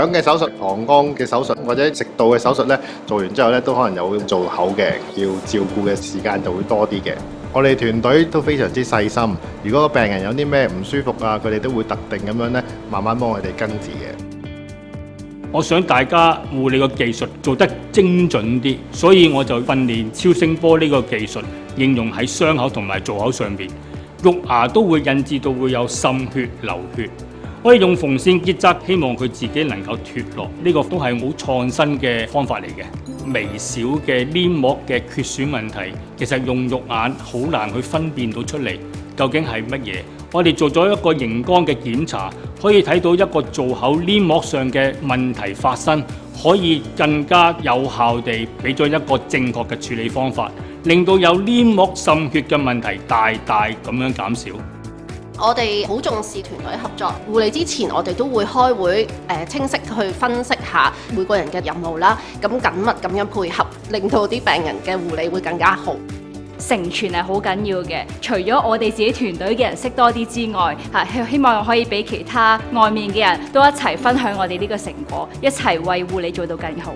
腸嘅手術、膀胱嘅手術或者食道嘅手術咧，做完之後咧都可能有做口嘅，要照顧嘅時間就會多啲嘅。我哋團隊都非常之細心，如果個病人有啲咩唔舒服啊，佢哋都會特定咁樣咧，慢慢幫佢哋根治嘅。我想大家護理個技術做得精準啲，所以我就訓練超聲波呢個技術應用喺傷口同埋造口上邊。肉芽都會引致到會有滲血、流血。我哋用縫線結紮，希望佢自己能夠脫落，呢個都係好創新嘅方法嚟嘅。微小嘅黏膜嘅缺損問題，其實用肉眼好難去分辨到出嚟究竟係乜嘢。我哋做咗一個熒光嘅檢查，可以睇到一個造口黏膜上嘅問題發生，可以更加有效地俾咗一個正確嘅處理方法，令到有黏膜滲血嘅問題大大咁樣減少。我哋好重視團隊合作，護理之前我哋都會開會，清晰去分析下每個人嘅任務啦，咁緊密咁樣配合，令到啲病人嘅護理會更加好。成全係好緊要嘅，除咗我哋自己團隊嘅人識多啲之外，希望可以俾其他外面嘅人都一齊分享我哋呢個成果，一齊為護理做到更好。